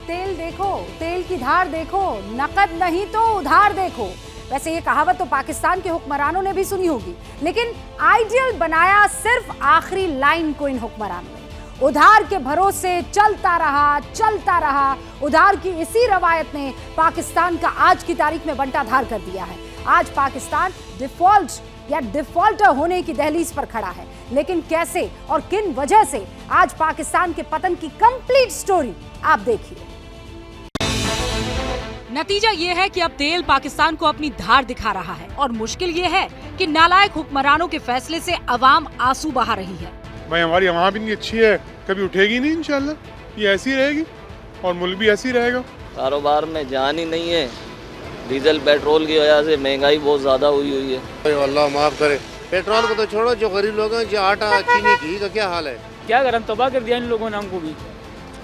तेल देखो, तेल की धार देखो, नकद नहीं तो उधार देखो। वैसे ये कहावत तो पाकिस्तान के हुक्मरानों ने भी सुनी होगी, लेकिन आइडियल बनाया सिर्फ आखिरी लाइन को इन हुक्मरानों ने। उधार के भरोसे चलता रहा। उधार की इसी रवायत ने पाकिस्तान का आज की तारीख में बंटाधार कर दिया है। आज पाकिस्तान डिफॉल्ट या डिफॉल्टर होने की दहलीज पर खड़ा है, लेकिन कैसे और किन वजह से, आज पाकिस्तान के पतन की कंप्लीट स्टोरी आप देखिए। नतीजा ये है कि अब तेल पाकिस्तान को अपनी धार दिखा रहा है और मुश्किल ये है कि नालायक हुक्मरानों के फैसले से अवाम आंसू बहा रही है। भाई हमारी अवाम इतनी अच्छी है, कभी उठेगी नहीं इंशाल्लाह, ये ऐसी रहेगी और मुल्क भी ऐसी रहेगा। कारोबार में जान ही नहीं है, डीजल पेट्रोल की वजह से महंगाई बहुत ज्यादा हुई है। अल्लाह माफ करे, पेट्रोल को तो छोड़ो, जो गरीब लोग हैं, जो आटा चीनी घी का क्या हाल है। क्या करें, तबाह कर दिया इन लोगों ने हमको भी।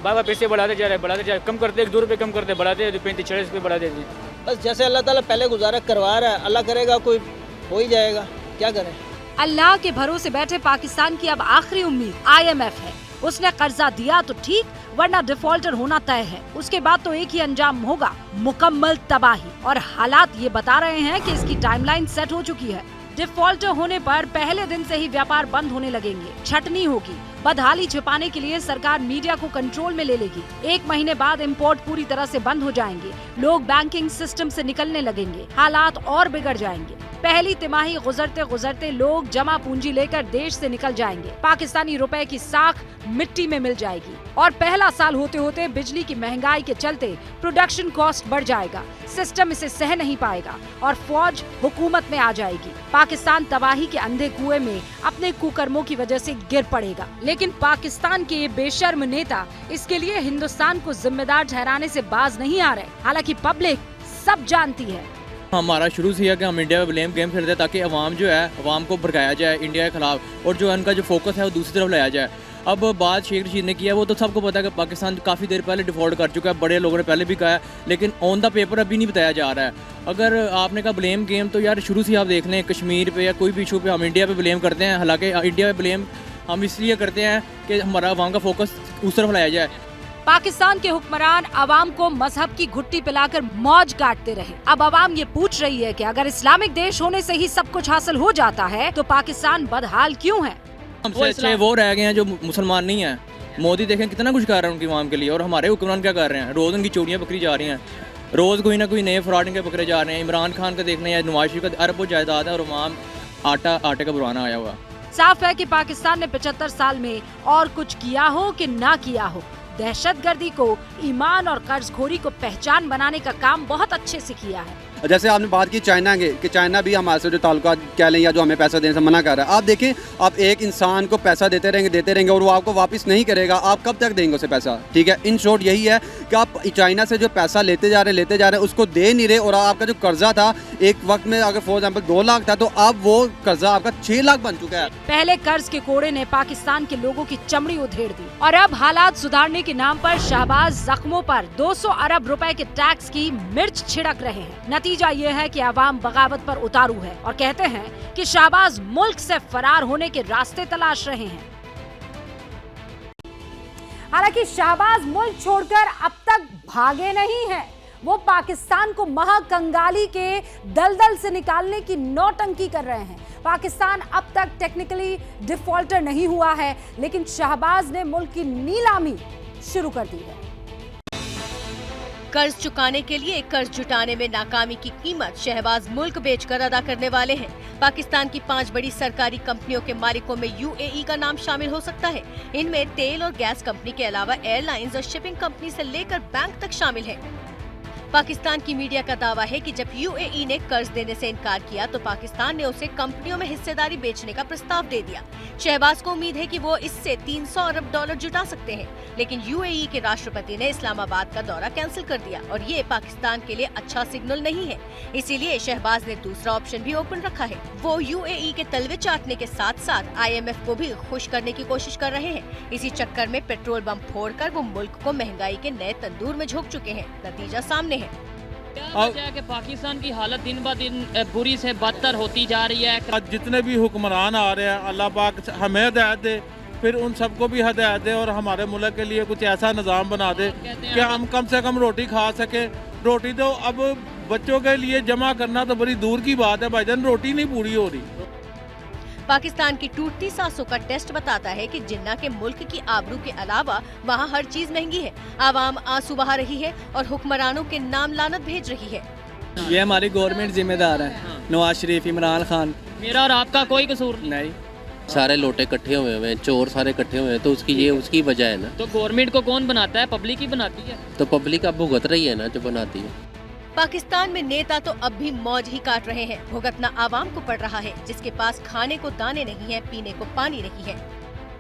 बाबा पैसे बढ़ाते जा रहे, कम करते 1-2 रुपये कम करते, बढ़ाते 35-40 रुपये बढ़ाते थे। बस जैसे अल्लाह ताला पहले गुजारा करवा रहा है, अल्लाह करेगा कोई हो ही जाएगा, क्या करें। अल्लाह के भरोसे बैठे पाकिस्तान की अब आखिरी उम्मीद IMF है। उसने कर्जा दिया तो ठीक, वरना डिफॉल्टर होना तय है। उसके बाद तो एक ही अंजाम होगा, मुकम्मल तबाही। और हालात ये बता रहे हैं कि इसकी टाइमलाइन सेट हो चुकी है। डिफॉल्टर होने पर पहले दिन से ही व्यापार बंद होने लगेंगे, छटनी होगी। बदहाली छिपाने के लिए सरकार मीडिया को कंट्रोल में ले लेगी। 1 महीने बाद इंपोर्ट पूरी तरह से बंद हो जाएंगे, लोग बैंकिंग सिस्टम से निकलने लगेंगे, हालात और बिगड़ जाएंगे। पहली तिमाही गुजरते लोग जमा पूंजी लेकर देश से निकल जाएंगे। पाकिस्तानी रुपए की साख मिट्टी में मिल जाएगी और पहला साल होते होते बिजली की महंगाई के चलते प्रोडक्शन कॉस्ट बढ़ जाएगा। सिस्टम इसे सह नहीं पाएगा और फौज हुकूमत में आ जाएगी। पाकिस्तान तबाही के अंधे कुएं में अपने कुकर्मों की वजह से गिर पड़ेगा। लेकिन पाकिस्तान के ये बेशर्म नेता इसके लिए हिंदुस्तान को जिम्मेदार ठहराने से बाज नहीं आ रहे। हालांकि पब्लिक सब जानती है। हमारा शुरू से है कि हम इंडिया पे ब्लेम गेम खेलते हैं ताकि अवाम जो है, अवाम को भड़काया जाए इंडिया के खिलाफ, और जो उनका जो फोकस है वो दूसरी तरफ लाया जाए। अब बात शेख रशीद ने किया, वो तो सबको पता है कि पाकिस्तान काफ़ी देर पहले डिफॉल्ट कर चुका है, बड़े लोगों ने पहले भी कहा है, लेकिन ऑन द पेपर अभी नहीं बताया जा रहा है। अगर आपने कहा ब्लेम गेम, तो यार शुरू से आप देख लें, कश्मीर पे या कोई भी इशू पे हम इंडिया पे ब्लेम करते हैं। हालांकि इंडिया पे ब्लेम हम इसलिए करते हैं कि हमारा अवाम का फोकस उस तरफ लाया जाए। पाकिस्तान के हुक्मरान अवाम को मजहब की घुट्टी पिलाकर मौज काटते रहे। अब अवाम ये पूछ रही है कि अगर इस्लामिक देश होने से ही सब कुछ हासिल हो जाता है तो पाकिस्तान बदहाल क्यों है। हमसे अच्छे वो रह गए हैं जो मुसलमान नहीं है। मोदी देखें कितना कुछ कर रहे हैं उनकी अवाम के लिए, और हमारे हुक्मरान क्या कर रहे हैं, रोज उनकी चोरियां पकड़ी जा रही हैं, रोज कोई ना कोई नए फ्रॉड के पकड़े जा रहे हैं। इमरान खान का देखना या नवाज शरीफ का अरबों जायदाद है और अवाम आटे का बुराना आया हुआ। साफ है कि पाकिस्तान ने 75 साल में और कुछ किया हो कि ना किया हो, दहशतगर्दी को, ईमान और कर्जखोरी को पहचान बनाने का काम बहुत अच्छे से किया है। जैसे आपने बात की चाइना के, कि चाइना भी हमारे से जो ताल्लुकात कह लें या जो हमें पैसा देने से मना कर रहा है। आप देखें, आप एक इंसान को पैसा देते रहेंगे और वो आपको वापस नहीं करेगा, आप कब तक देंगे उसे पैसा। ठीक है, इन शॉर्ट यही है कि आप चाइना से जो पैसा लेते जा रहे हैं उसको दे नहीं रहे, और आपका जो कर्जा था एक वक्त में अगर फॉर एग्जाम्पल 2 लाख था, तो अब वो कर्जा आपका 6 लाख बन चुका है। पहले कर्ज के कोड़े ने पाकिस्तान के लोगों की चमड़ी उधेड़ दी और अब हालात सुधारने के नाम पर शहबाज जख्मों पर 200 अरब रुपए के टैक्स की मिर्च छिड़क रहे हैं। नतीजा ये है कि अवाम बगावत पर उतारू है और कहते हैं कि शहबाज मुल्क से फरार होने के रास्ते तलाश रहे हैं। हालांकि शहबाज मुल्क छोड़कर अब तक भागे नहीं हैं। वो पाकिस्तान को महाकंगाली के दलदल से निकालने की नौटंकी कर रहे हैं। पाकिस्तान अब तक टेक्निकली डिफॉल्टर नहीं हुआ है, लेकिन शहबाज ने मुल्क की नीलामी शुरू कर दी है। कर्ज चुकाने के लिए कर्ज जुटाने में नाकामी की कीमत शहबाज मुल्क बेचकर अदा करने वाले हैं। पाकिस्तान की 5 बड़ी सरकारी कंपनियों के मालिकों में UAE का नाम शामिल हो सकता है। इनमें तेल और गैस कंपनी के अलावा एयरलाइंस और शिपिंग कंपनी से लेकर बैंक तक शामिल है। पाकिस्तान की मीडिया का दावा है कि जब UAE ने कर्ज देने से इनकार किया तो पाकिस्तान ने उसे कंपनियों में हिस्सेदारी बेचने का प्रस्ताव दे दिया। शहबाज को उम्मीद है कि वो इससे 300 अरब डॉलर जुटा सकते हैं, लेकिन UAE के राष्ट्रपति ने इस्लामाबाद का दौरा कैंसिल कर दिया और ये पाकिस्तान के लिए अच्छा सिग्नल नहीं है। इसीलिए शहबाज ने दूसरा ऑप्शन भी ओपन रखा है। वो UAE के तलवे चाटने के साथ साथ IMF को भी खुश करने की कोशिश कर रहे हैं। इसी चक्कर में पेट्रोल बम फोड़कर वो मुल्क को महंगाई के नए तंदूर में झोंक चुके हैं। नतीजा सामने है। कि पाकिस्तान की हालत दिन ब दिन बुरी से बदतर होती जा रही है। जितने भी हुक्मरान आ रहे हैं, अल्लाह पाक हमें हिदायत दे फिर उन सबको भी हदायत दे और हमारे मुल्क के लिए कुछ ऐसा निज़ाम बना दे कि हम कम से कम रोटी खा सके। रोटी तो अब बच्चों के लिए जमा करना तो बड़ी दूर की बात है भाईजान, रोटी नहीं पूरी हो रही। पाकिस्तान की टूटती सांसों का टेस्ट बताता है कि जिन्ना के मुल्क की आबरू के अलावा वहाँ हर चीज महंगी है। आवाम आंसू बहा रही है और हुक्मरानों के नाम लानत भेज रही है। ये हमारी गवर्नमेंट जिम्मेदार है, नवाज शरीफ, इमरान खान। मेरा और आपका कोई कसूर नहीं, सारे लोटे इकट्ठे हुए हैं, चोर सारे इकट्ठे हुए हैं, तो उसकी वजह है ना। तो गवर्नमेंट को कौन बनाता है? पब्लिक ही बनाती है। तो पब्लिक अब भुगत रही है ना, जो बनाती है। पाकिस्तान में नेता तो अब भी मौज ही काट रहे हैं, भुगतना आवाम को पड़ रहा है जिसके पास खाने को दाने नहीं है, पीने को पानी नहीं है।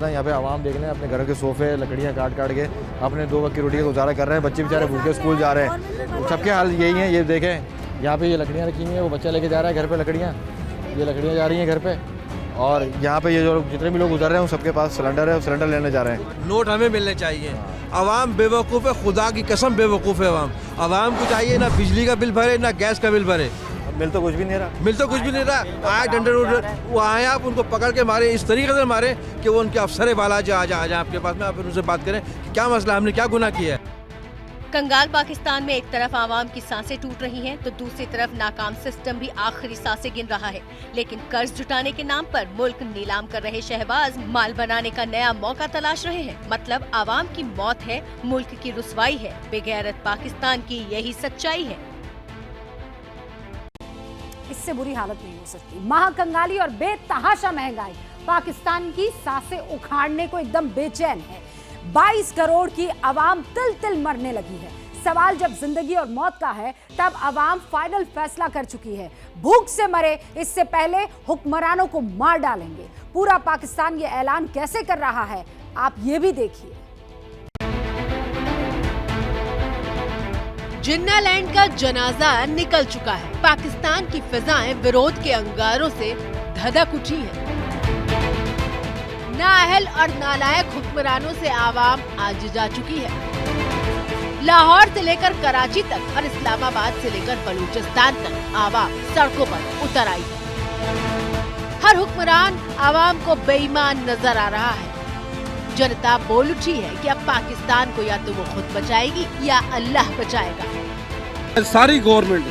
यहाँ पे आवाम देख लें, अपने घर के सोफे लकड़ियाँ काट काट के अपने 2 वक्त की रोटी का गुजारा कर रहे हैं। बच्चे बेचारे भूखे स्कूल जा रहे हैं, सबके हाल यही है। ये देखें, यहाँ पे ये लकड़ियाँ रखी हुई हैं, वो बच्चा लेके जा रहा है घर पे लकड़ियाँ, ये लकड़ियाँ जा रही हैं घर पे। और यहाँ पे ये जो जितने भी लोग गुजर रहे हैं सबके पास सिलेंडर है, सिलेंडर लेने जा रहे हैं। नोट हमें मिलने चाहिए। आवाम बेवकूफ़ है, खुदा की कसम बेवकूफ़ है। आवाम को चाहिए ना बिजली का बिल भरे ना गैस का बिल भरे। मिल तो कुछ भी नहीं रहा, आए डंडे वो आए, आप उनको पकड़ के मारे, इस तरीके से मारे कि वो उनके अफसर वाला आ जाए आपके पास में, आप उनसे बात करें कि क्या मसला, हमने क्या गुनाह किया है। कंगाल पाकिस्तान में एक तरफ आवाम की सांसें टूट रही हैं तो दूसरी तरफ नाकाम सिस्टम भी आखिरी सांसें गिन रहा है। लेकिन कर्ज जुटाने के नाम पर मुल्क नीलाम कर रहे शहबाज माल बनाने का नया मौका तलाश रहे हैं। मतलब आवाम की मौत है, मुल्क की रुसवाई है। बेगैरत पाकिस्तान की यही सच्चाई है। इससे बुरी हालत नहीं हो सकती। महाकंगाली और बेतहाशा महंगाई पाकिस्तान की सांसें उखाड़ने को एकदम बेचैन है। 22 करोड़ की आवाम तिल तिल मरने लगी है। सवाल जब जिंदगी और मौत का है तब आवाम फाइनल फैसला कर चुकी है। भूख से मरे इससे पहले हुक्मरानों को मार डालेंगे। पूरा पाकिस्तान ये ऐलान कैसे कर रहा है, आप ये भी देखिए। जिन्ना लैंड का जनाजा निकल चुका है। पाकिस्तान की फिजाएं विरोध के अंगारों से धधक उठी हैं। नाअहल और नालायक हुक्मरानों से आवाम आज जा चुकी है। लाहौर से लेकर कराची तक और इस्लामाबाद से लेकर बलूचिस्तान तक आवाम सड़कों पर उतर आई है। हर हुक्मरान आवाम को बेईमान नजर आ रहा है। जनता बोल उठी है कि अब पाकिस्तान को या तो वो खुद बचाएगी या अल्लाह बचाएगा। सारी गवर्नमेंट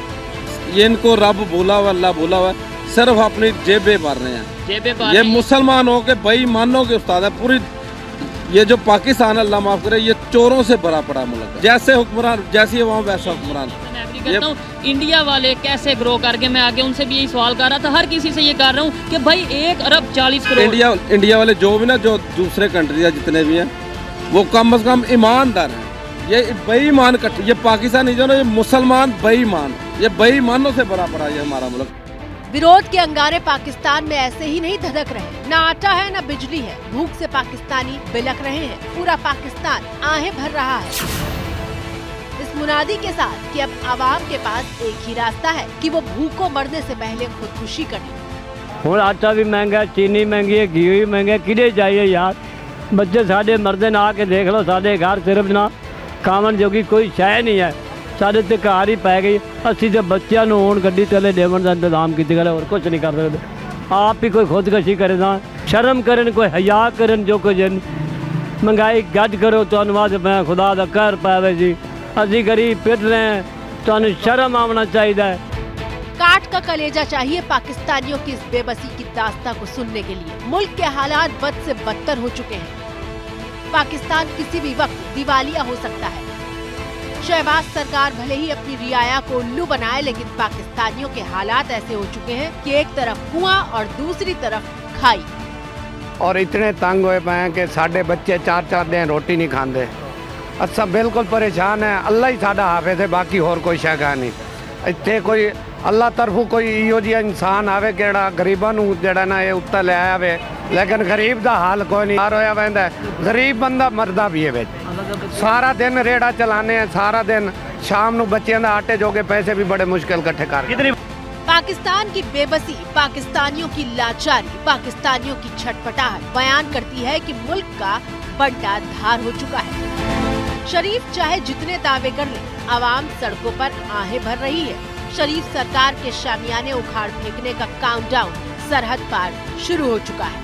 ये इनको रब बोला हुआ, अल्लाह बोला हुआ, सिर्फ अपनी जेबें भर रहे हैं। ये मुसलमानों के बेईमानों के उस्ताद है। पूरी ये जो पाकिस्तान, अल्लाह माफ करे, ये चोरों से भरा पड़ा मुल्क है। जैसे हुक्मरान, जैसी वहाँ वैसा हुक्मरान। इंडिया वाले कैसे ग्रो करके, मैं आगे उनसे भी यही सवाल कर रहा था, हर किसी से ये कर रहा हूँ कि भाई 1 अरब 40 करोड़ इंडिया वाले जो भी ना, जो दूसरे कंट्री जितने भी हैं, वो कम से कम ईमानदार हैं। ये बेईमान, ये पाकिस्तानी जो ना, ये मुसलमान बेईमान, ये बेईमानों से भरा पड़ा ये हमारा मुल्क। विरोध के अंगारे पाकिस्तान में ऐसे ही नहीं धधक रहे। ना आटा है ना बिजली है, भूख से पाकिस्तानी बिलख रहे हैं। पूरा पाकिस्तान आहें भर रहा है इस मुनादी के साथ कि अब आवाम के पास एक ही रास्ता है कि वो भूखों मरने से पहले खुदकुशी करे। हुण आटा भी महंगा है, चीनी महंगी है, घी भी महंगा है, किधे जाइए यार। बच्चे साडे मरदे ना आके देख लो, साडे घर सिर्फ ना खावन जोगी कोई शय नहीं है। साढ़े ते कार ही पै गई। असी तो बच्चों को हुण गड्डी थले देवन का इंतजाम किए गए, और कुछ नहीं कर सकते। आप ही कोई खुदकशी करे ना, शर्म करें, कोई हया करें। जो कुछ महंगाई गज करो तो अनुवाद मैं खुदा का कहर पावे जी। असी गरीब पिट रहे हैं, तो शर्म आना चाहिए। काट का कलेजा चाहिए पाकिस्तानियों की इस बेबसी की दास्ता को सुनने के लिए। मुल्क के हालात बद से बदतर हो चुके हैं। पाकिस्तान किसी भी वक्त दिवालिया हो सकता है। शहबाज सरकार भले ही अपनी रियाया को उल्लू बनाए, लेकिन पाकिस्तानियों के हालात ऐसे हो चुके हैं कि एक तरफ कुआं और दूसरी तरफ खाई। और इतने तंग हुए पे हैं कि साढ़े बच्चे 4-4 दिन रोटी नहीं खाते। अच्छा बिल्कुल परेशान है। अल्लाह ही साडा हाफिज़ है, बाकी होर कोई शय नहीं। इत्थे कोई अल्लाह तरफों कोई इहो जिहा इंसान आवे किहड़ा गरीबां नूं जिहड़ा ना ये उत्ते ले आवे, लेकिन गरीब दा हाल कोई नहीं। हार होया वैंदा, गरीब बंदा मरदा भी है विच। सारा दिन रेड़ा चलाने हैं, सारा दिन शाम नूं बच्चों के आटे जोगे पैसे भी बड़े मुश्किल इकट्ठे कर। पाकिस्तान की बेबसी, पाकिस्तानियों की लाचारी, पाकिस्तानियों की छटपटाहट बयान करती है कि मुल्क का बंटा धार हो चुका है। शरीफ चाहे जितने दावे कर ले, आवाम सड़कों पर आहें भर रही है। शरीफ सरकार के शामियाने उखाड़ फेंकने का काउंटडाउन सरहद पार शुरू हो चुका है।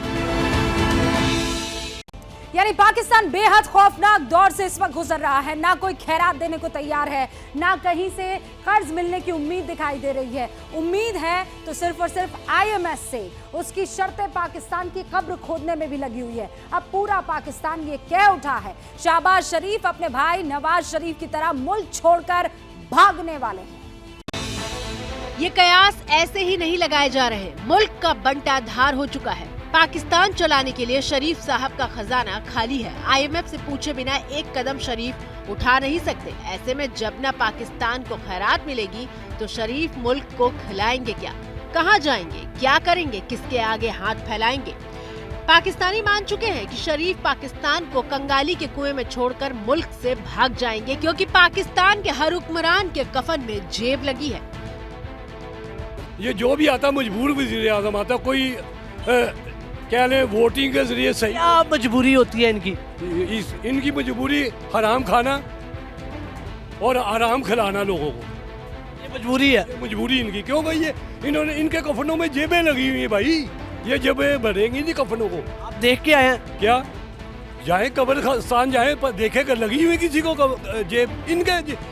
यानी पाकिस्तान बेहद खौफनाक दौर से इस वक्त गुजर रहा है। ना कोई खैरात देने को तैयार है, ना कहीं से कर्ज मिलने की उम्मीद दिखाई दे रही है। उम्मीद है तो सिर्फ और सिर्फ IMF से। उसकी शर्तें पाकिस्तान की कब्र खोदने में भी लगी हुई है। अब पूरा पाकिस्तान ये कह उठा है शहबाज शरीफ अपने भाई नवाज शरीफ की तरह मुल्क छोड़कर भागने वाले हैं। ये कयास ऐसे ही नहीं लगाए जा रहे। मुल्क का बंटाधार हो चुका है। पाकिस्तान चलाने के लिए शरीफ साहब का खजाना खाली है। IMF से पूछे बिना एक कदम शरीफ उठा नहीं सकते। ऐसे में जब न पाकिस्तान को खैरात मिलेगी तो शरीफ मुल्क को खिलाएंगे क्या? कहां जाएंगे? क्या करेंगे? किसके आगे हाथ फैलाएंगे? पाकिस्तानी मान चुके हैं कि शरीफ पाकिस्तान को कंगाली के कुएं में छोड़कर मुल्क से भाग जाएंगे, क्योंकि पाकिस्तान के हर हुक्मरान के कफन में जेब लगी है। ये जो भी आता मजबूर वज़ीर आज़म आता, कोई क्या लें वोटिंग के जरिए सही। क्या मजबूरी होती है इनकी? इनकी मजबूरी हराम खाना और आराम खिलाना लोगों को। ये मजबूरी है। मजबूरी इनकी क्यों भाई? ये इन्होंने इनके कफनों में जेबें लगी हुई हैं भाई। ये जेबें भरेंगी नहीं कफनों को। आप देख के आए क्या? जाए कब्रिस्तान जाए, देखे कर लगी हुई किसी को जेब।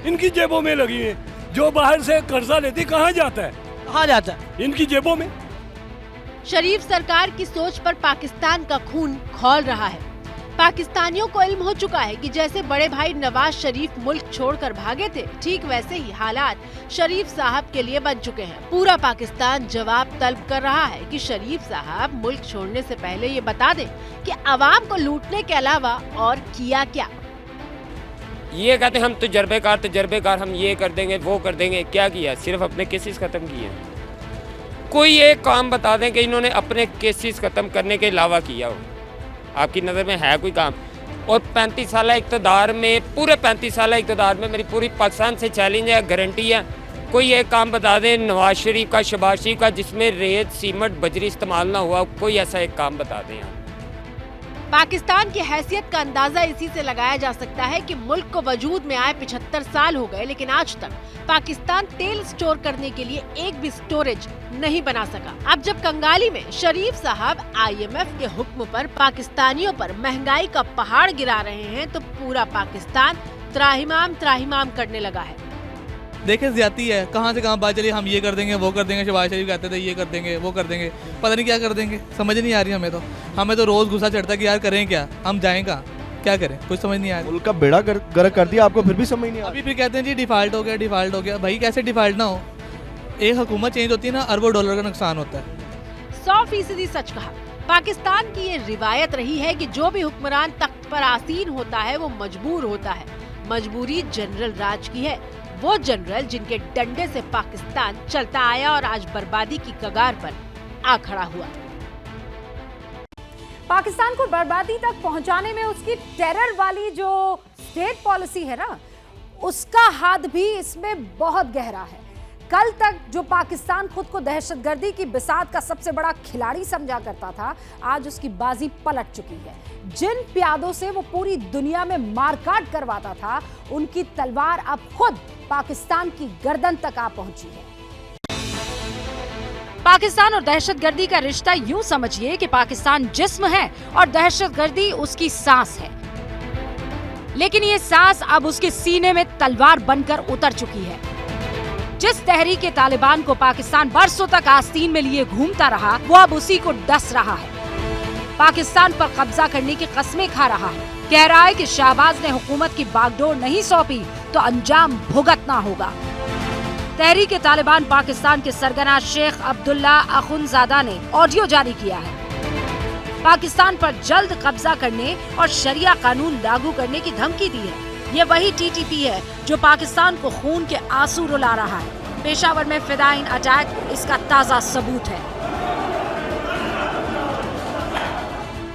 इनकी जेबों में लगी हुई है। जो बाहर से कर्जा लेती कहाँ जाता है? कहाँ जाता है? इनकी जेबों में। शरीफ सरकार की सोच पर पाकिस्तान का खून खौल रहा है। पाकिस्तानियों को इल्म हो चुका है कि जैसे बड़े भाई नवाज शरीफ मुल्क छोड़कर भागे थे, ठीक वैसे ही हालात शरीफ साहब के लिए बन चुके हैं। पूरा पाकिस्तान जवाब तलब कर रहा है कि शरीफ साहब मुल्क छोड़ने से पहले ये बता दें कि अवाम को लूटने के अलावा और किया क्या। ये कहते हम तजर्बेकार, हम ये कर देंगे वो कर देंगे। क्या किया? सिर्फ अपने केसेस खत्म किए। कोई एक काम बता दें कि इन्होंने अपने केसेस खत्म करने के अलावा किया हो। आपकी नज़र में है कोई काम? और 35 साल इक़्तिदार में, पूरे 35 साल इक़्तिदार में मेरी पूरी पाकिस्तान से चैलेंज है, गारंटी है। कोई एक काम बता दें नवाज शरीफ का, शहबाज शरीफ का, जिसमें रेत, सीमेंट, बजरी इस्तेमाल ना हुआ। कोई ऐसा एक काम बता दें। पाकिस्तान की हैसियत का अंदाजा इसी से लगाया जा सकता है कि मुल्क को वजूद में आए 75 साल हो गए, लेकिन आज तक पाकिस्तान तेल स्टोर करने के लिए एक भी स्टोरेज नहीं बना सका। अब जब कंगाली में शरीफ साहब IMF के हुक्म पर पाकिस्तानियों पर महंगाई का पहाड़ गिरा रहे हैं, तो पूरा पाकिस्तान त्राहिमाम करने लगा है। देखें ज्यादती है, कहाँ से कहाँ बात चली, हम ये कर देंगे वो कर देंगे। शहबाज शरीफ कहते थे ये कर देंगे वो कर देंगे, पता नहीं क्या कर देंगे, समझ नहीं आ रही हमें तो रोज गुस्सा चढ़ता है कि यार करें क्या, हम जाएं कहाँ, क्या करें, कुछ समझ नहीं आ रही। उनका बेड़ा गर्क कर दिया आपको, फिर भी समझ नहीं आ रही। अभी फिर कहते हैं जी डिफॉल्ट हो गया। भाई कैसे डिफॉल्ट ना हो? एक हुकूमत चेंज होती है ना, अरबों डॉलर का नुकसान होता है। 100% सच कहा। पाकिस्तान की ये रिवायत रही है कि जो भी हुक्मरान तख्त पर आसीन होता है वो मजबूर होता है। मजबूरी जनरल राज की है, वो जनरल जिनके डंडे से पाकिस्तान चलता आया और आज बर्बादी की कगार पर आ खड़ा हुआ। पाकिस्तान को बर्बादी तक पहुंचाने में उसकी टेरर वाली जो स्टेट पॉलिसी है ना, उसका हाथ भी इसमें बहुत गहरा है। कल तक जो पाकिस्तान खुद को दहशतगर्दी की बिसात का सबसे बड़ा खिलाड़ी समझा करता था, आज उसकी बाजी पलट चुकी है। जिन प्यादों से वो पूरी दुनिया में मारकाट करवाता था, उनकी तलवार अब खुद पाकिस्तान की गर्दन तक आ पहुंची है। पाकिस्तान और दहशतगर्दी का रिश्ता यूं समझिए कि पाकिस्तान जिस्म है और दहशतगर्दी उसकी सांस है, लेकिन ये सांस अब उसके सीने में तलवार बनकर उतर चुकी है। जिस तहरीके तालिबान को पाकिस्तान बरसों तक आस्तीन में लिए घूमता रहा, वो अब उसी को डस रहा है। पाकिस्तान पर कब्जा करने की कस्में खा रहा है। कह रहा है कि शहबाज ने हुकूमत की बागडोर नहीं सौंपी तो अंजाम भुगतना होगा। तहरीके तालिबान पाकिस्तान के सरगना शेख अब्दुल्ला अखुनजादा ने ऑडियो जारी किया है। पाकिस्तान पर जल्द कब्जा करने और शरिया कानून लागू करने की धमकी दी है। ये वही TTP है जो पाकिस्तान को खून के आंसू रुला रहा है। पेशावर में फिदाइन अटैक इसका ताजा सबूत है।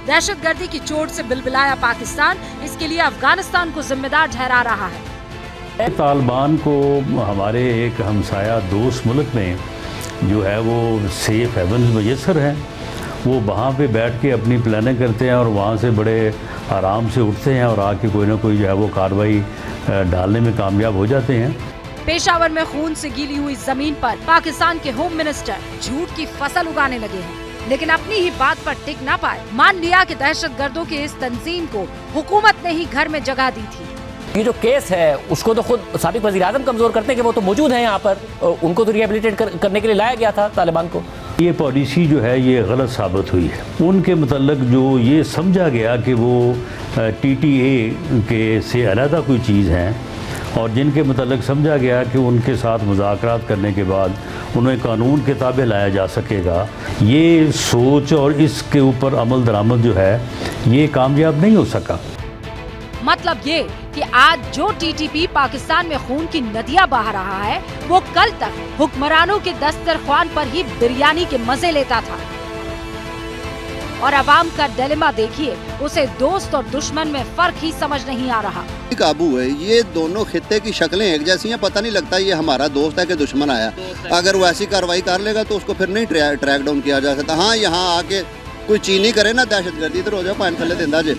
दहशतगर्दी की चोट से बिलबिलाया पाकिस्तान, इसके लिए अफगानिस्तान को जिम्मेदार ठहरा रहा है। तालिबान को हमारे एक हमसाया दोस्त मुल्क में जो है वो सेफ हेवन मैसर है, वो वहाँ पे बैठ के अपनी प्लानिंग करते हैं और वहाँ से बड़े आराम से उठते हैं और आके कोई ना कोई जो है वो कार्रवाई डालने में कामयाब हो जाते हैं। पेशावर में खून से गीली हुई जमीन पर पाकिस्तान के होम मिनिस्टर झूठ की फसल उगाने लगे हैं। लेकिन अपनी ही बात पर टिक ना पाए। मान लिया कि दहशतगर्दों की इस तंजीम को हुकूमत ने ही घर में जगह दी थी। ये जो केस है उसको तो खुद साबिक वज़ीर-ए-आज़म कमजोर करते हैं कि वो तो मौजूद हैं यहाँ पर, उनको तो रिहेबिलिटेट करने के लिए लाया गया था तालिबान को। ये पॉलिसी जो है ये गलत साबित हुई है। उनके मतलब जो ये समझा गया कि वो TTA के से अलहदा कोई चीज़ है, और जिनके मतलब समझा गया कि उनके साथ मुज़ाकरात करने के बाद उन्हें कानून के ताबे लाया जा सकेगा, ये सोच और इसके ऊपर अमल दरामद जो है ये कामयाब नहीं हो सका। मतलब ये कि आज जो TTP पाकिस्तान में खून की नदियां बहा रहा है, वो कल तक हुक्मरानों के दस्तरख्वान पर ही बिरयानी के मजे लेता था। और अवाम का डिलेमा देखिए, उसे दोस्त और दुश्मन में फर्क ही समझ नहीं आ रहा। काबू है, ये दोनों खित्ते की शक्लें एक जैसी हैं, पता नहीं लगता ये हमारा दोस्त है कि दुश्मन आया। अगर वो ऐसी कार्रवाई कर लेगा तो उसको फिर नहीं ट्रैक डाउन किया जा सकता। हाँ, यहाँ आके कोई चीनी करे ना दहशतगर्दी, इधर हो जाओ पानी थले देंदा जे,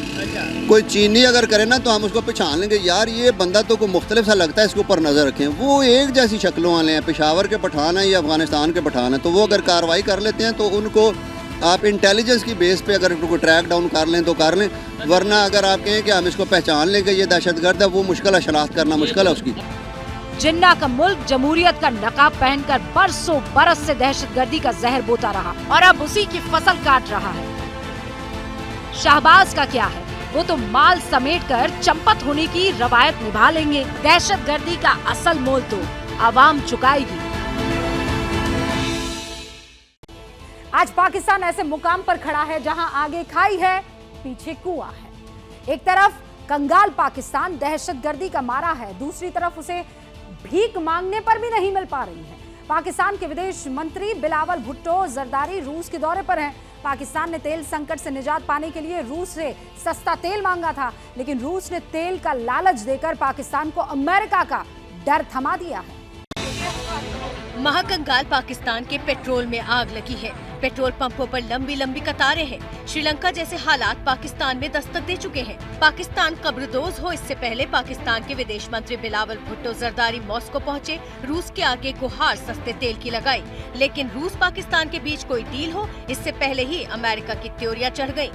कोई चीनी अगर करे ना तो हम उसको पहचान लेंगे, यार ये बंदा तो कोई मुख्तलिफ सा लगता है, इसके ऊपर नज़र रखें। वो एक जैसी शक्लों वाले हैं, पेशावर के पठान हैं या अफगानिस्तान के पठान हैं, तो वो अगर कार्रवाई कर लेते हैं तो उनको आप इंटेलिजेंस की बेस पे अगर उनको ट्रैक डाउन कर लें तो कर लें, वरना अगर आप कहें कि हम इसको पहचान लेंगे ये दहशतगर्द है, वो मुश्किल है, शनाख्त करना मुश्किल है उसकी। जिन्ना का मुल्क जमहूरियत का नकाब पहनकर बरसों बरस से दहशतगर्दी का जहर बोता रहा और अब उसी की फसल काट रहा है। शहबाज का क्या है, वो तो माल समेटकर चंपत होने की रवायत निभा लेंगे। दहशतगर्दी का असल मोल तो आवाम चुकाएगी। आज पाकिस्तान ऐसे मुकाम पर खड़ा है जहां आगे खाई है, पीछे कुआं है। एक तरफ कंगाल पाकिस्तान दहशतगर्दी का मारा है, दूसरी तरफ उसे भीख मांगने पर भी नहीं मिल पा रही है। पाकिस्तान के विदेश मंत्री बिलावल भुट्टो जरदारी रूस के दौरे पर हैं। पाकिस्तान ने तेल संकट से निजात पाने के लिए रूस से सस्ता तेल मांगा था, लेकिन रूस ने तेल का लालच देकर पाकिस्तान को अमेरिका का डर थमा दिया है। महाकंगाल पाकिस्तान के पेट्रोल में आग लगी है। पेट्रोल पंपों पर लंबी लंबी कतारें हैं। श्रीलंका जैसे हालात पाकिस्तान में दस्तक दे चुके हैं। पाकिस्तान कब्रदोज हो, इससे पहले पाकिस्तान के विदेश मंत्री बिलावल भुट्टो जरदारी मॉस्को पहुंचे, रूस के आगे गुहार सस्ते तेल की लगाई। लेकिन रूस पाकिस्तान के बीच कोई डील हो, इससे पहले ही अमेरिका की त्योरियां चढ़ गयी।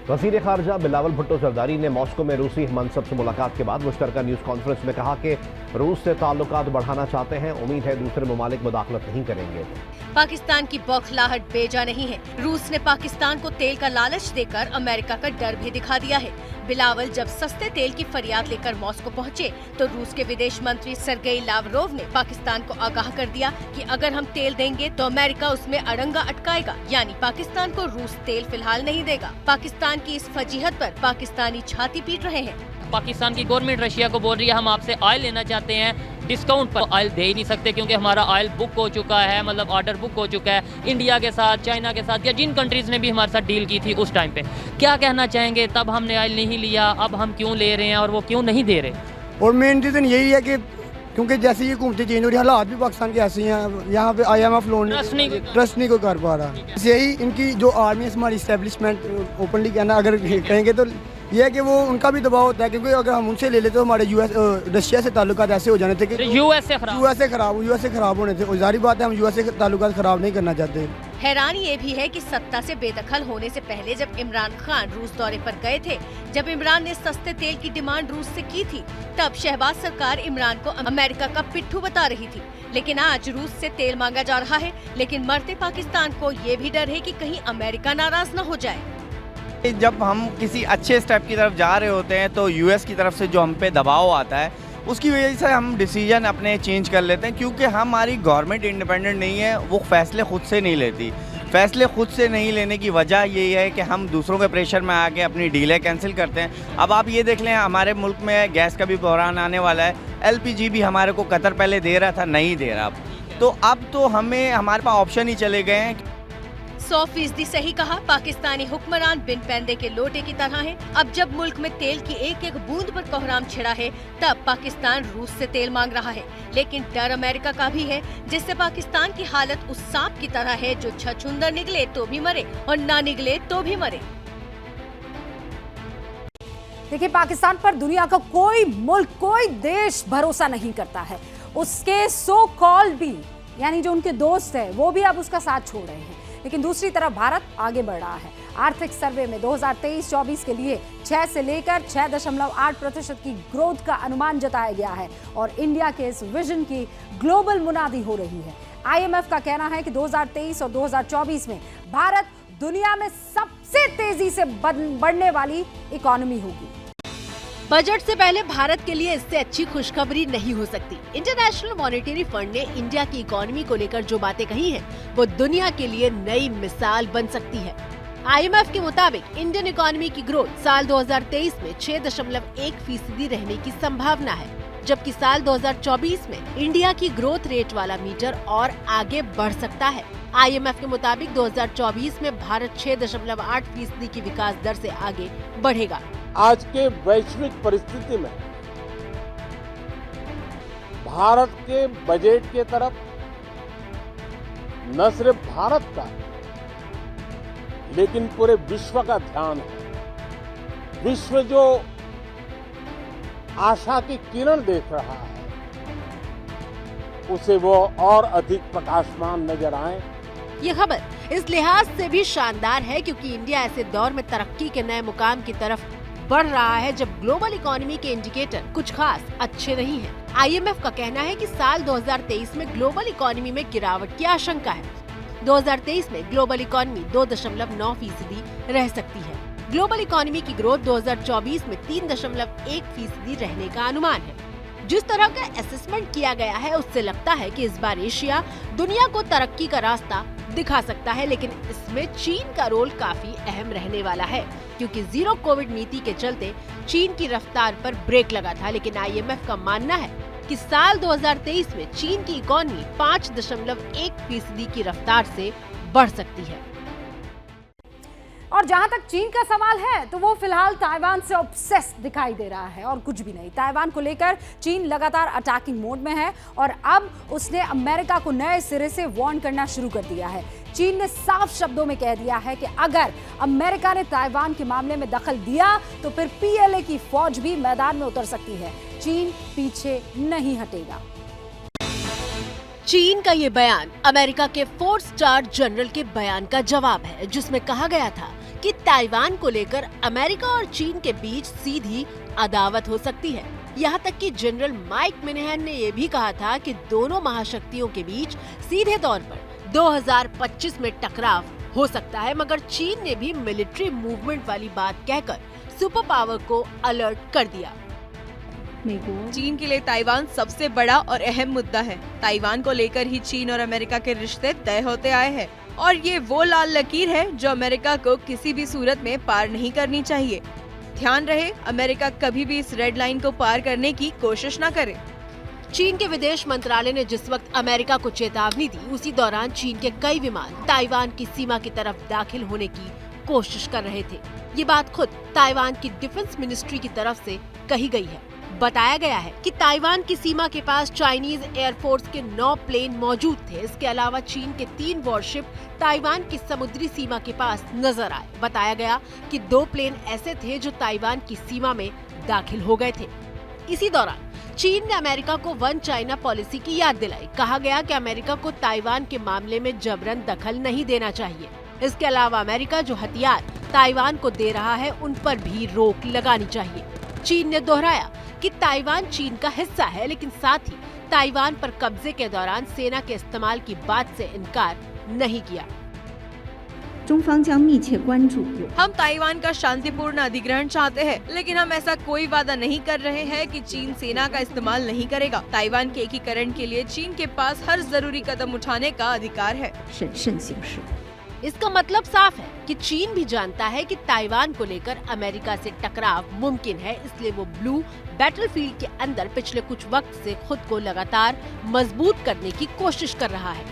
वज़ीर ख़ारजा बिलावल भुट्टो जरदारी ने मॉस्को में रूसी मनसब से मुलाकात के बाद मुश्तरका न्यूज़ कॉन्फ्रेंस में कहा कि रूस से ताल्लुकात बढ़ाना चाहते हैं। उम्मीद है दूसरे ममालिक मुदाखलत नहीं करेंगे। पाकिस्तान की बौखलाहट बेजा नहीं है। रूस ने पाकिस्तान को तेल का लालच देकर अमेरिका का डर भी दिखा दिया है। बिलावल जब सस्ते तेल की फरियाद लेकर मॉस्को पहुंचे तो रूस के विदेश मंत्री सर्गेई लावरोव ने पाकिस्तान को आगाह कर दिया कि अगर हम तेल देंगे तो अमेरिका उसमें अड़ंगा अटकाएगा, यानी पाकिस्तान को रूस तेल फिलहाल नहीं देगा। पाकिस्तान की इस फजीहत पर पाकिस्तानी छाती पीट रहे हैं। पाकिस्तान की गवर्नमेंट रशिया को बोल रही है हम आपसे ऑयल लेना चाहते हैं डिस्काउंट पर। ऑयल दे ही नहीं सकते क्योंकि हमारा ऑयल बुक हो चुका है, मतलब ऑर्डर बुक हो चुका है इंडिया के साथ, चाइना के साथ या जिन कंट्रीज ने भी हमारे साथ डील की थी उस टाइम पे। क्या कहना चाहेंगे, तब हमने ऑयल नहीं लिया, अब हम क्यों ले रहे हैं और वो क्यों नहीं दे रहे? और मेन रीज़न यही है कि क्योंकि जैसे ये हुकूमतें चेंज हो रही है, हालात भी पाकिस्तान के ऐसे हैं, यहाँ पे IMF लोन ट्रस्ट नहीं को कर पा रहा। यही इनकी जो आर्मी है, हमारी इस्टेब्लिशमेंट ओपनली कहना अगर कहेंगे तो ये है कि वो उनका भी दबाव होता है, क्योंकि अगर हम उनसे ले लेते तो हमारे रशिया से ताल्लुकात ऐसे हो जाने थे कि यूएस से खराब होने थे। और जारी बात है हम यूएस से ताल्लुकात खराब नहीं करना चाहते। हैरानी ये भी है कि सत्ता से बेदखल होने से पहले जब इमरान खान रूस दौरे पर गए थे, जब इमरान ने सस्ते तेल की डिमांड रूस से की थी, तब शहबाज सरकार इमरान को अमेरिका का पिट्ठू बता रही थी। लेकिन आज रूस से तेल मांगा जा रहा है, लेकिन मरते पाकिस्तान को ये भी डर है कि कहीं अमेरिका नाराज न हो जाए। जब हम किसी अच्छे स्टेप की तरफ जा रहे होते हैं तो यूएस की तरफ से जो हम पे दबाव आता है उसकी वजह से हम डिसीजन अपने चेंज कर लेते हैं, क्योंकि हमारी गवर्नमेंट इंडिपेंडेंट नहीं है, वो फैसले खुद से नहीं लेती। फैसले खुद से नहीं लेने की वजह यही है कि हम दूसरों के प्रेशर में आके अपनी डीलें कैंसिल करते हैं। अब आप ये देख लें, हमारे मुल्क में गैस का भी बहरान आने वाला है। LPG भी हमारे को कतर पहले दे रहा था, नहीं दे रहा। तो अब तो हमारे पास ऑप्शन ही चले गए हैं। 100% सही कहा। पाकिस्तानी हुक्मरान बिन पैंदे के लोटे की तरह हैं। अब जब मुल्क में तेल की एक एक बूंद पर कोहराम छिड़ा है, तब पाकिस्तान रूस से तेल मांग रहा है। लेकिन डर अमेरिका का भी है, जिससे पाकिस्तान की हालत उस सांप की तरह है जो छछूंदर निकले तो भी मरे और ना निकले तो भी मरे। देखिए, पाकिस्तान पर दुनिया का कोई मुल्क, कोई देश भरोसा नहीं करता है। उसके सो कॉल्ड भी, यानी जो उनके दोस्त है, वो भी अब उसका साथ छोड़ रहे हैं। लेकिन दूसरी तरफ भारत आगे बढ़ रहा है। आर्थिक सर्वे में 2023-24 के लिए 6 से लेकर 6.8% की ग्रोथ का अनुमान जताया गया है और इंडिया के इस विजन की ग्लोबल मुनादी हो रही है। IMF का कहना है कि 2023 और 2024 में भारत दुनिया में सबसे तेजी से बढ़ने वाली इकोनॉमी होगी। बजट से पहले भारत के लिए इससे अच्छी खुशखबरी नहीं हो सकती। इंटरनेशनल मॉनेटरी फंड ने इंडिया की इकोनॉमी को लेकर जो बातें कही हैं, वो दुनिया के लिए नई मिसाल बन सकती है। IMF के मुताबिक इंडियन इकोनॉमी की ग्रोथ साल 2023 में 6.1% रहने की संभावना है, जबकि साल 2024 में इंडिया की ग्रोथ रेट वाला मीटर और आगे बढ़ सकता है। IMF के मुताबिक 2024 में भारत 6.8% की विकास दर से आगे बढ़ेगा। आज के वैश्विक परिस्थिति में भारत के बजट के तरफ न सिर्फ भारत का लेकिन पूरे विश्व का ध्यान है। विश्व जो आशा की किरण देख रहा है, उसे वो और अधिक प्रकाशमान नजर आए। ये खबर इस लिहाज से भी शानदार है क्योंकि इंडिया ऐसे दौर में तरक्की के नए मुकाम की तरफ बढ़ रहा है जब ग्लोबल इकोनॉमी के इंडिकेटर कुछ खास अच्छे नहीं हैं। IMF का कहना है कि साल 2023 में ग्लोबल इकोनॉमी में गिरावट की आशंका है। 2023 में ग्लोबल इकोनॉमी 2.9% रह सकती है। ग्लोबल इकोनॉमी की ग्रोथ 2024 में 3.1% रहने का अनुमान है। जिस तरह का असेसमेंट किया गया है उससे लगता है कि इस बार एशिया दुनिया को तरक्की का रास्ता दिखा सकता है, लेकिन इसमें चीन का रोल काफी अहम रहने वाला है क्योंकि जीरो कोविड नीति के चलते चीन की रफ्तार पर ब्रेक लगा था। लेकिन IMF का मानना है कि साल 2023 में चीन की इकोनॉमी 5.1% की रफ्तार से बढ़ सकती है। और जहां तक चीन का सवाल है तो वो फिलहाल ताइवान से ऑब्सेस दिखाई दे रहा है और कुछ भी नहीं। ताइवान को लेकर चीन लगातार अटैकिंग मोड में है और अब उसने अमेरिका को नए सिरे से वार्न करना शुरू कर दिया है। चीन ने साफ शब्दों में कह दिया है कि अगर अमेरिका ने ताइवान के मामले में दखल दिया तो फिर PLA की फौज भी मैदान में उतर सकती है। चीन पीछे नहीं हटेगा। चीन का ये बयान अमेरिका के 4 स्टार जनरल के बयान का जवाब है जिसमें कहा गया था कि ताइवान को लेकर अमेरिका और चीन के बीच सीधी अदावत हो सकती है। यहाँ तक कि जनरल माइक मिनेहन ने ये भी कहा था कि दोनों महाशक्तियों के बीच सीधे तौर पर 2025 में टकराव हो सकता है, मगर चीन ने भी मिलिट्री मूवमेंट वाली बात कहकर सुपर पावर को अलर्ट कर दिया। चीन के लिए ताइवान सबसे बड़ा और अहम मुद्दा है। ताइवान को लेकर ही चीन और अमेरिका के रिश्ते तय होते आए हैं और ये वो लाल लकीर है जो अमेरिका को किसी भी सूरत में पार नहीं करनी चाहिए। ध्यान रहे, अमेरिका कभी भी इस रेड लाइन को पार करने की कोशिश न करे। चीन के विदेश मंत्रालय ने जिस वक्त अमेरिका को चेतावनी दी, उसी दौरान चीन के कई विमान ताइवान की सीमा की तरफ दाखिल होने की कोशिश कर रहे थे। ये बात खुद ताइवान की डिफेंस मिनिस्ट्री की तरफ से कही गई है। बताया गया है कि ताइवान की सीमा के पास चाइनीज एयरफोर्स के 9 प्लेन मौजूद थे। इसके अलावा चीन के 3 वॉरशिप ताइवान की समुद्री सीमा के पास नजर आए। बताया गया कि 2 प्लेन ऐसे थे जो ताइवान की सीमा में दाखिल हो गए थे। इसी दौरान चीन ने अमेरिका को वन चाइना पॉलिसी की याद दिलाई। कहा गया कि अमेरिका को ताइवान के मामले में जबरन दखल नहीं देना चाहिए। इसके अलावा अमेरिका जो हथियार ताइवान को दे रहा है उन पर भी रोक लगानी चाहिए। चीन ने दोहराया कि ताइवान चीन का हिस्सा है, लेकिन साथ ही ताइवान पर कब्जे के दौरान सेना के इस्तेमाल की बात से इनकार नहीं किया। हम ताइवान का शांतिपूर्ण अधिग्रहण चाहते हैं, लेकिन हम ऐसा कोई वादा नहीं कर रहे हैं कि चीन सेना का इस्तेमाल नहीं करेगा। ताइवान के एकीकरण के लिए चीन के पास हर जरूरी कदम उठाने का अधिकार है। इसका मतलब साफ है कि चीन भी जानता है कि ताइवान को लेकर अमेरिका से टकराव मुमकिन है, इसलिए वो ब्लू बैटलफील्ड के अंदर पिछले कुछ वक्त से खुद को लगातार मजबूत करने की कोशिश कर रहा है।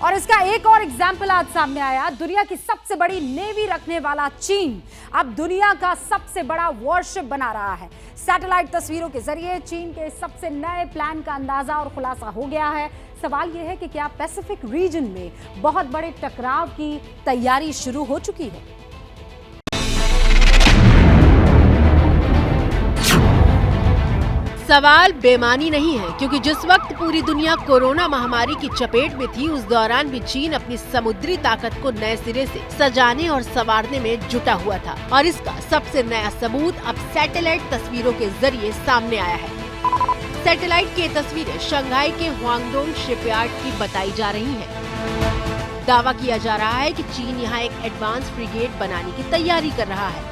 और इसका एक और एग्जाम्पल आज सामने आया। दुनिया की सबसे बड़ी नेवी रखने वाला चीन अब दुनिया का सबसे बड़ा वॉरशिप बना रहा है। सैटेलाइट तस्वीरों के जरिए चीन के सबसे नए प्लान का अंदाजा और खुलासा हो गया है। सवाल यह है कि क्या पैसिफिक रीजन में बहुत बड़े टकराव की तैयारी शुरू हो चुकी है? सवाल बेमानी नहीं है, क्योंकि जिस वक्त पूरी दुनिया कोरोना महामारी की चपेट में थी, उस दौरान भी चीन अपनी समुद्री ताकत को नए सिरे से सजाने और संवारने में जुटा हुआ था। और इसका सबसे नया सबूत अब सैटेलाइट तस्वीरों के जरिए सामने आया है। सैटेलाइट की तस्वीरें शंघाई के ह्वांगडोंग शिपयार्ड की बताई जा रही हैं। दावा किया जा रहा है कि चीन यहाँ एक एडवांस फ्रिगेट बनाने की तैयारी कर रहा है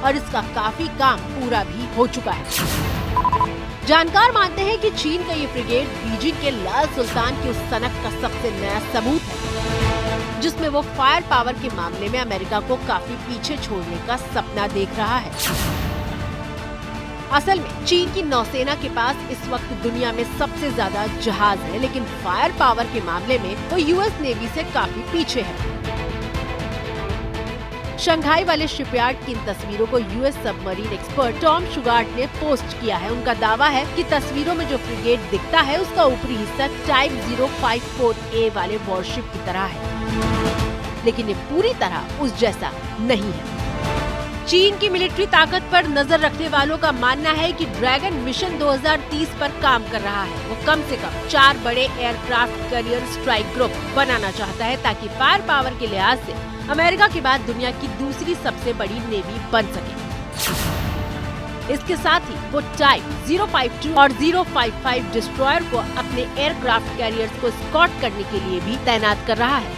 और इसका काफी काम पूरा भी हो चुका है। जानकार मानते हैं कि चीन का ये फ्रिगेट बीजिंग के लाल सुल्तान की उस सनक का सबसे नया सबूत है, जिसमें वो फायर पावर के मामले में अमेरिका को काफी पीछे छोड़ने का सपना देख रहा है। असल में चीन की नौसेना के पास इस वक्त दुनिया में सबसे ज्यादा जहाज है, लेकिन फायर पावर के मामले में वो यूएस नेवी से काफी पीछे है। शंघाई वाले शिपयार्ड की इन तस्वीरों को US submarine expert Tom Shugart ने पोस्ट किया है। उनका दावा है कि तस्वीरों में जो फ्रिगेट दिखता है उसका ऊपरी हिस्सा टाइप 054A वाले वॉरशिप की तरह है, लेकिन ये पूरी तरह उस जैसा नहीं है। चीन की मिलिट्री ताकत पर नजर रखने वालों का मानना है कि ड्रैगन मिशन 2030 पर काम कर रहा है। वो कम से कम 4 बड़े एयरक्राफ्ट कैरियर स्ट्राइक ग्रुप बनाना चाहता है, ताकि फायर पावर के लिहाज से अमेरिका के बाद दुनिया की दूसरी सबसे बड़ी नेवी बन सके। इसके साथ ही वो टाइप 052 और 055 डिस्ट्रॉयर को अपने एयरक्राफ्ट कैरियर्स को स्कॉट करने के लिए भी तैनात कर रहा है।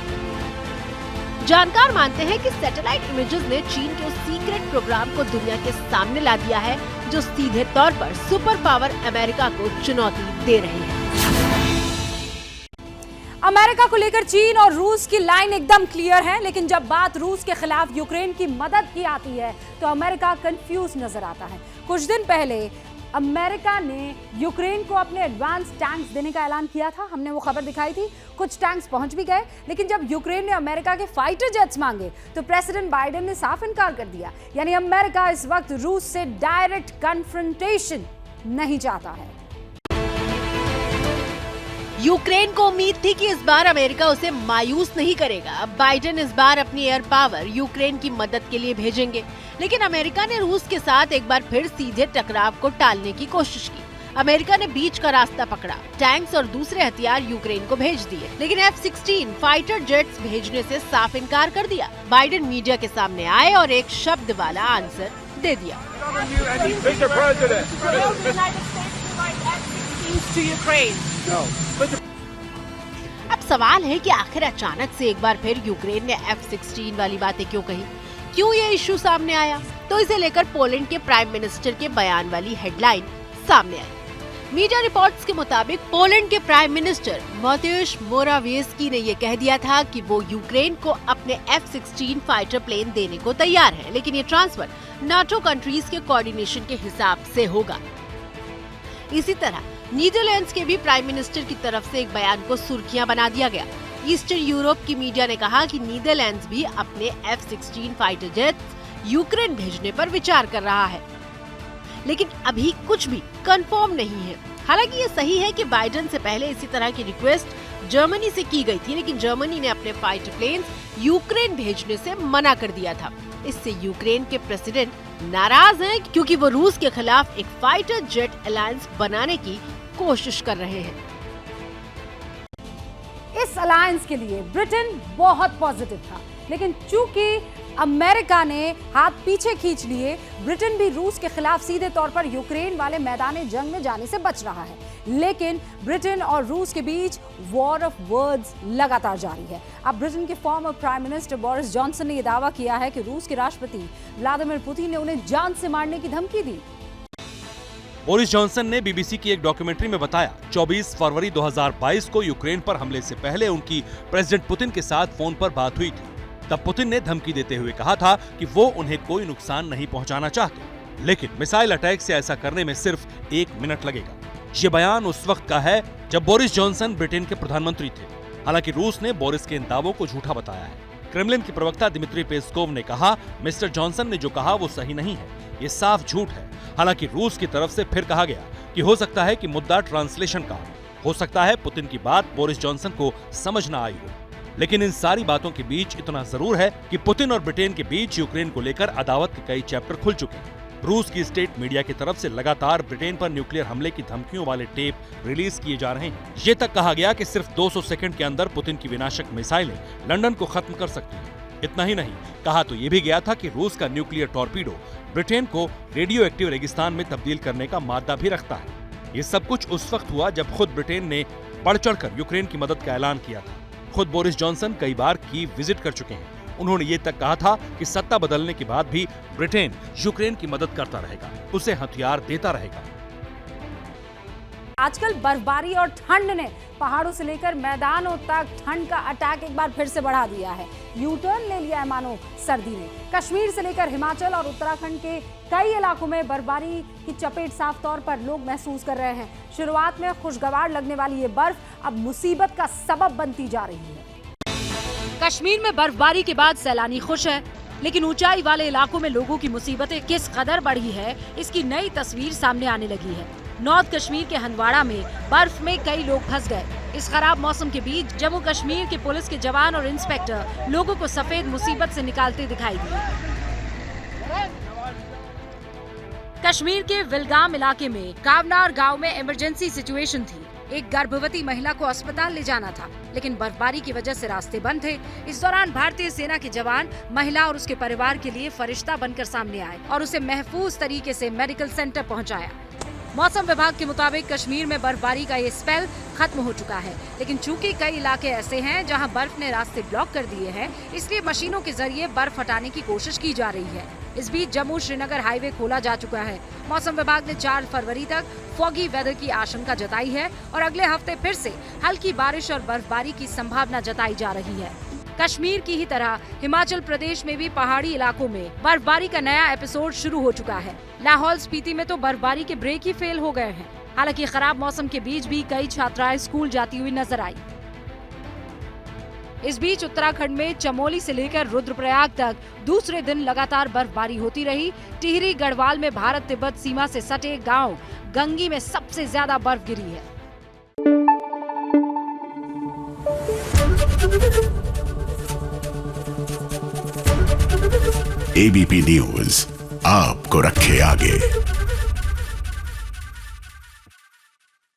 जानकार मानते हैं कि सैटेलाइट इमेजेस ने चीन के उस सीक्रेट प्रोग्राम को दुनिया के सामने ला दिया है, जो सीधे तौर पर सुपर पावर अमेरिका को चुनौती दे रहे हैं। अमेरिका को लेकर चीन और रूस की लाइन एकदम क्लियर है, लेकिन जब बात रूस के खिलाफ यूक्रेन की मदद की आती है तो अमेरिका कंफ्यूज नजर आता है। कुछ दिन पहले अमेरिका ने यूक्रेन को अपने एडवांस टैंक्स देने का ऐलान किया था, हमने वो खबर दिखाई थी। कुछ टैंक्स पहुंच भी गए, लेकिन जब यूक्रेन ने अमेरिका के फाइटर जेट्स मांगे तो प्रेसिडेंट बाइडेन ने साफ इनकार कर दिया। यानी अमेरिका इस वक्त रूस से डायरेक्ट कन्फ्रंटेशन नहीं चाहता है। यूक्रेन को उम्मीद थी कि इस बार अमेरिका उसे मायूस नहीं करेगा। बाइडेन इस बार अपनी एयर पावर यूक्रेन की मदद के लिए भेजेंगे, लेकिन अमेरिका ने रूस के साथ एक बार फिर सीधे टकराव को टालने की कोशिश की। अमेरिका ने बीच का रास्ता पकड़ा, टैंक्स और दूसरे हथियार यूक्रेन को भेज दिए, लेकिन F-16 फाइटर जेट्स भेजने से साफ इनकार कर दिया। बाइडेन मीडिया के सामने आए और एक शब्द वाला आंसर दे दिया। अब सवाल है कि आखिर अचानक से एक बार फिर यूक्रेन ने F-16 वाली बातें क्यों कही, क्यों ये इशू सामने आया? तो इसे लेकर पोलैंड के प्राइम मिनिस्टर के बयान वाली हेडलाइन सामने आई। मीडिया रिपोर्ट्स के मुताबिक पोलैंड के प्राइम मिनिस्टर मतेउश मोराविएस्की ने ये कह दिया था कि वो यूक्रेन को अपने F-16 फाइटर प्लेन देने को तैयार है, लेकिन ये ट्रांसफर नाटो कंट्रीज के कोऑर्डिनेशन के हिसाब से होगा। इसी तरह नीदरलैंड्स के भी प्राइम मिनिस्टर की तरफ से एक बयान को सुर्खियां बना दिया गया। ईस्टर्न यूरोप की मीडिया ने कहा कि नीदरलैंड्स भी अपने F-16 फाइटर जेट्स यूक्रेन भेजने पर विचार कर रहा है, लेकिन अभी कुछ भी कंफर्म नहीं है। हालांकि ये सही है कि बाइडेन से पहले इसी तरह की रिक्वेस्ट जर्मनी से की गई थी, लेकिन जर्मनी ने अपने फाइटर प्लेन्स यूक्रेन भेजने से मना कर दिया था। इससे यूक्रेन के प्रेसिडेंट नाराज हैं, क्योंकि वो रूस के खिलाफ एक फाइटर जेट अलायंस बनाने की कोशिश कर रहे हैं। इस अलायंस के लिए ब्रिटेन बहुत पॉजिटिव था, लेकिन चूंकि अमेरिका ने हाथ पीछे खींच लिए, ब्रिटेन भी रूस के खिलाफ सीधे तौर पर यूक्रेन वाले मैदान जंग में जाने से बच रहा है। लेकिन ब्रिटेन और रूस के बीच वॉर ऑफ वर्ड्स लगातार जारी है। अब ब्रिटेन के former prime minister Boris Johnson ने यह दावा किया है कि रूस के राष्ट्रपति व्लादिमीर पुतिन ने उन्हें जान से मारने की धमकी दी। बोरिस जॉनसन ने बीबीसी की एक डॉक्यूमेंट्री में बताया, 24 फरवरी 2022 को यूक्रेन पर हमले से पहले उनकी प्रेसिडेंट पुतिन के साथ फोन पर बात हुई थी। तब पुतिन ने धमकी देते हुए कहा था कि वो उन्हें कोई नुकसान नहीं पहुंचाना चाहते, लेकिन मिसाइल अटैक से ऐसा करने में सिर्फ 1 मिनट लगेगा। ये बयान उस वक्त का है जब बोरिस जॉनसन ब्रिटेन के प्रधानमंत्री थे। हालांकि रूस ने बोरिस के इन दावों को झूठा बताया है। क्रेमलिन के प्रवक्ता दिमित्री पेस्कोव ने कहा, मिस्टर जॉनसन ने जो कहा वो सही नहीं है, ये साफ झूठ है। हालांकि रूस की तरफ से फिर कहा गया कि हो सकता है कि मुद्दा ट्रांसलेशन का हो सकता है पुतिन की बात बोरिस जॉनसन को समझ न आई हो। लेकिन इन सारी बातों के बीच इतना जरूर है कि पुतिन और ब्रिटेन के बीच यूक्रेन को लेकर अदावत के कई चैप्टर खुल चुके हैं। रूस की स्टेट मीडिया की तरफ से लगातार ब्रिटेन पर न्यूक्लियर हमले की धमकियों वाले टेप रिलीज किए जा रहे हैं। ये तक कहा गया कि सिर्फ 200 सेकंड के अंदर पुतिन की विनाशक मिसाइलें लंदन को खत्म कर सकती हैं। इतना ही नहीं, कहा तो ये भी गया था कि रूस का न्यूक्लियर टॉर्पीडो ब्रिटेन को रेडियो एक्टिव रेगिस्तान में तब्दील करने का मादा भी रखता है। ये सब कुछ उस वक्त हुआ जब खुद ब्रिटेन ने बढ़ चढ़कर यूक्रेन की मदद का ऐलान किया था। खुद बोरिस जॉनसन कई बार कीव विजिट कर चुके हैं। उन्होंने ये तक कहा था कि सत्ता बदलने के बाद भी ब्रिटेन यूक्रेन की मदद करता रहेगा, उसे हथियार देता रहेगा। आजकल बर्फबारी और ठंड ने पहाड़ों से लेकर मैदानों तक ठंड का अटैक एक बार फिर से बढ़ा दिया है। यू टर्न ले लिया है मानो सर्दी ने। कश्मीर से लेकर हिमाचल और उत्तराखंड के कई इलाकों में बर्फबारी की चपेट साफ तौर पर लोग महसूस कर रहे हैं। शुरुआत में खुशगवार लगने वाली ये बर्फ अब मुसीबत का सबब बनती जा रही है। कश्मीर में बर्फबारी के बाद सैलानी खुश है, लेकिन ऊंचाई वाले इलाकों में लोगों की मुसीबतें किस कदर बढ़ी है, इसकी नई तस्वीर सामने आने लगी है। नॉर्थ कश्मीर के हंदवाड़ा में बर्फ में कई लोग फंस गए। इस खराब मौसम के बीच जम्मू कश्मीर के पुलिस के जवान और इंस्पेक्टर लोगों को सफेद मुसीबत से निकालते दिखाई दिए। कश्मीर के विलगाम इलाके में कावनार गांव में इमरजेंसी सिचुएशन थी। एक गर्भवती महिला को अस्पताल ले जाना था, लेकिन बर्फबारी की वजह से रास्ते बंद थे। इस दौरान भारतीय सेना के जवान महिला और उसके परिवार के लिए फरिश्ता बनकर सामने आए और उसे महफूज तरीके से मेडिकल सेंटर पहुंचाया। मौसम विभाग के मुताबिक कश्मीर में बर्फबारी का ये स्पेल खत्म हो चुका है, लेकिन चूंकि कई इलाके ऐसे हैं जहां बर्फ ने रास्ते ब्लॉक कर दिए हैं, इसलिए मशीनों के जरिए बर्फ हटाने की कोशिश की जा रही है। इस बीच जम्मू श्रीनगर हाईवे खोला जा चुका है। मौसम विभाग ने 4 फरवरी तक फॉगी वेदर की आशंका जताई है और अगले हफ्ते फिर से हल्की बारिश और बर्फबारी की संभावना जताई जा रही है। कश्मीर की ही तरह हिमाचल प्रदेश में भी पहाड़ी इलाकों में बर्फबारी का नया एपिसोड शुरू हो चुका है। लाहौल स्पीति में तो बर्फबारी के ब्रेक ही फेल हो गए हैं। हालांकि खराब मौसम के बीच भी कई छात्राएं स्कूल जाती हुई नजर आई। इस बीच उत्तराखंड में चमोली से लेकर रुद्रप्रयाग तक दूसरे दिन लगातार बर्फबारी होती रही। टिहरी गढ़वाल में भारत तिब्बत सीमा से सटे गांव गंगी में सबसे ज्यादा बर्फ गिरी है। ABP न्यूज़ आपको रखे आगे।